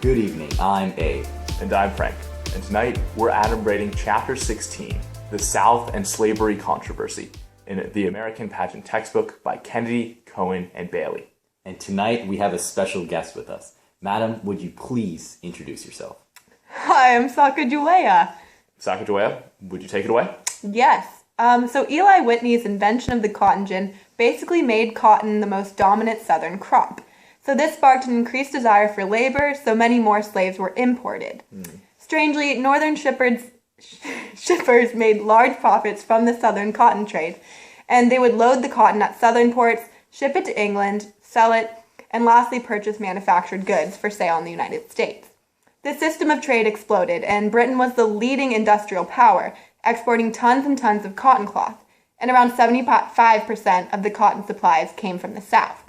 Good evening, I'm Abe. And I'm Frank. And tonight, we're adumbrating Chapter 16, The South and Slavery Controversy, in the American Pageant textbook by Kennedy, Cohen, and Bailey. And tonight, we have a special guest with us. Madam, would you please introduce yourself? Hi, I'm Sacagawea. Sacagawea, would you take it away? Yes. So Eli Whitney's invention of the cotton gin basically made cotton the most dominant southern crop. So this sparked an increased desire for labor, so many more slaves were imported. Strangely, northern shippers made large profits from the southern cotton trade, and they would load the cotton at southern ports, ship it to England, sell it, and lastly purchase manufactured goods for sale in the United States. This system of trade exploded, and Britain was the leading industrial power, exporting tons and tons of cotton cloth, and around 75% of the cotton supplies came from the South.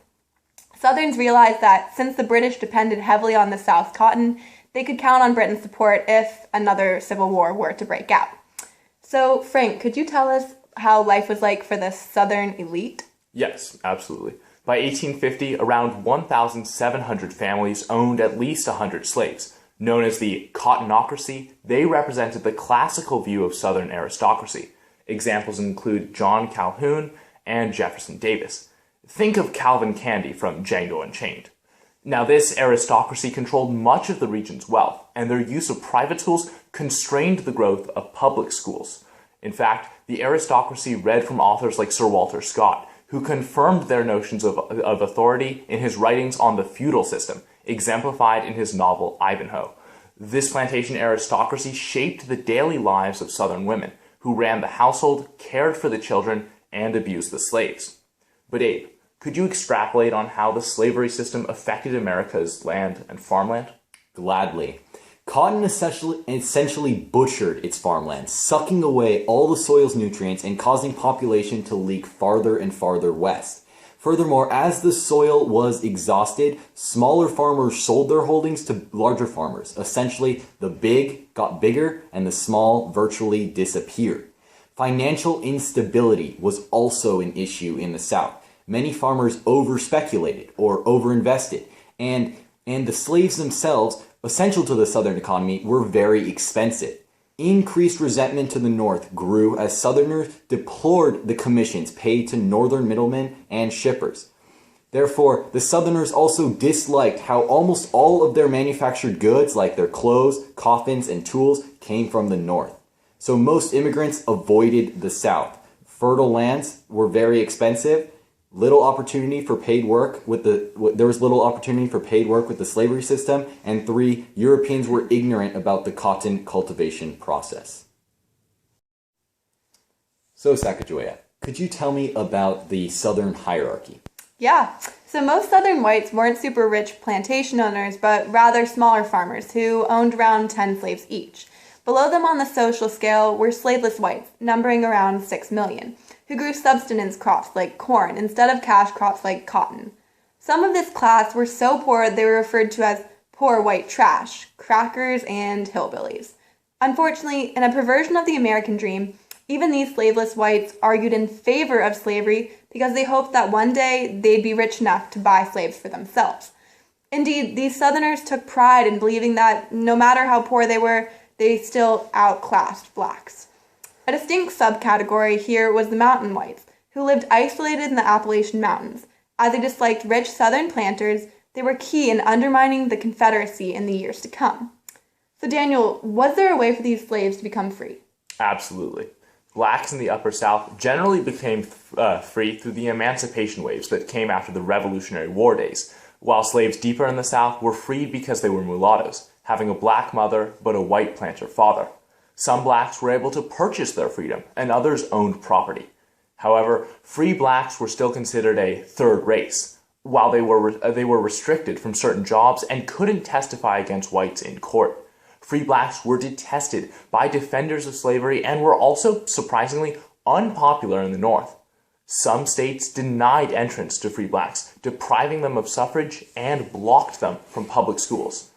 Southerns realized that since the British depended heavily on the South's cotton, they could count on Britain's support if another civil war were to break out. So, Frank, could you tell us how life was like for the Southern elite? Yes, absolutely. By 1850, around 1,700 families owned at least 100 slaves. Known as the cottonocracy, they represented the classical view of Southern aristocracy. Examples include John Calhoun and Jefferson Davis. Think of Calvin Candy from Django Unchained. Now, this aristocracy controlled much of the region's wealth, and their use of private schools constrained the growth of public schools. In fact, the aristocracy read from authors like Sir Walter Scott, who confirmed their notions of authority in his writings on the feudal system, exemplified in his novel Ivanhoe. This plantation aristocracy shaped the daily lives of Southern women, who ran the household, cared for the children, and abused the slaves. But Abe, could you extrapolate on how the slavery system affected America's land and farmland? Gladly. Cotton essentially butchered its farmland, sucking away all the soil's nutrients and causing population to leak farther and farther west. Furthermore, as the soil was exhausted, smaller farmers sold their holdings to larger farmers. Essentially, the big got bigger and the small virtually disappeared. Financial instability was also an issue in the South. Many farmers over-speculated or over-invested, and the slaves themselves, essential to the Southern economy, were very expensive. Increased resentment to the North grew as Southerners deplored the commissions paid to Northern middlemen and shippers. Therefore, the Southerners also disliked how almost all of their manufactured goods, like their clothes, coffins, and tools, came from the North. So most immigrants avoided the South. Fertile lands were very expensive. There was little opportunity for paid work with the slavery system, and 3, Europeans were ignorant about the cotton cultivation process. So, Sacagawea, could you tell me about the Southern hierarchy? Yeah. So most Southern whites weren't super rich plantation owners, but rather smaller farmers who owned around 10 slaves each. Below them on the social scale were slaveless whites, numbering around 6 million. Who grew subsistence crops like corn instead of cash crops like cotton. Some of this class were so poor they were referred to as poor white trash, crackers, and hillbillies. Unfortunately, in a perversion of the American dream, even these slaveless whites argued in favor of slavery because they hoped that one day they'd be rich enough to buy slaves for themselves. Indeed, these Southerners took pride in believing that no matter how poor they were, they still outclassed blacks. A distinct subcategory here was the mountain whites, who lived isolated in the Appalachian Mountains. As they disliked rich Southern planters, they were key in undermining the Confederacy in the years to come. So Daniel, was there a way for these slaves to become free? Absolutely. Blacks in the Upper South generally became free through the emancipation waves that came after the Revolutionary War days, while slaves deeper in the South were freed because they were mulattoes, having a black mother but a white planter father. Some blacks were able to purchase their freedom, and others owned property. However, free blacks were still considered a third race, while they were restricted from certain jobs and couldn't testify against whites in court. Free blacks were detested by defenders of slavery and were also, surprisingly, unpopular in the North. Some states denied entrance to free blacks, depriving them of suffrage and blocked them from public schools.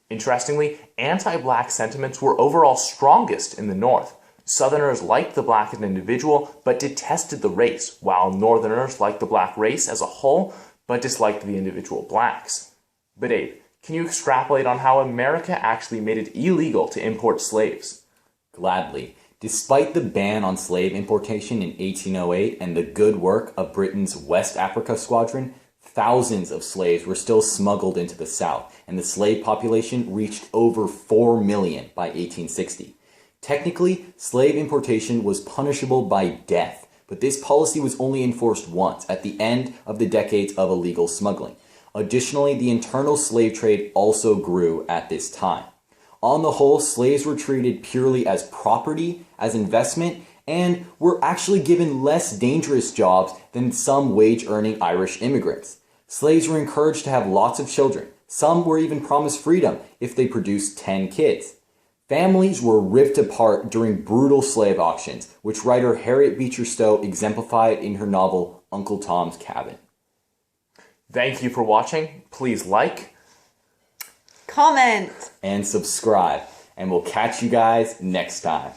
Interestingly, anti-black sentiments were overall strongest in the North. Southerners liked the black as an individual, but detested the race, while Northerners liked the black race as a whole, but disliked the individual blacks. But Abe, Can you extrapolate on how America actually made it illegal to import slaves? Gladly. Despite the ban on slave importation in 1808 and the good work of Britain's West Africa Squadron, thousands of slaves were still smuggled into the South, and the slave population reached over 4 million by 1860. Technically, slave importation was punishable by death, but this policy was only enforced once, at the end of the decades of illegal smuggling. Additionally, the internal slave trade also grew at this time. On the whole, slaves were treated purely as property, as investment, and were actually given less dangerous jobs than some wage-earning Irish immigrants. Slaves were encouraged to have lots of children. Some were even promised freedom if they produced 10 kids. Families were ripped apart during brutal slave auctions, which writer Harriet Beecher Stowe exemplified in her novel Uncle Tom's Cabin. Thank you for watching. Please like, comment, and subscribe, and we'll catch you guys next time.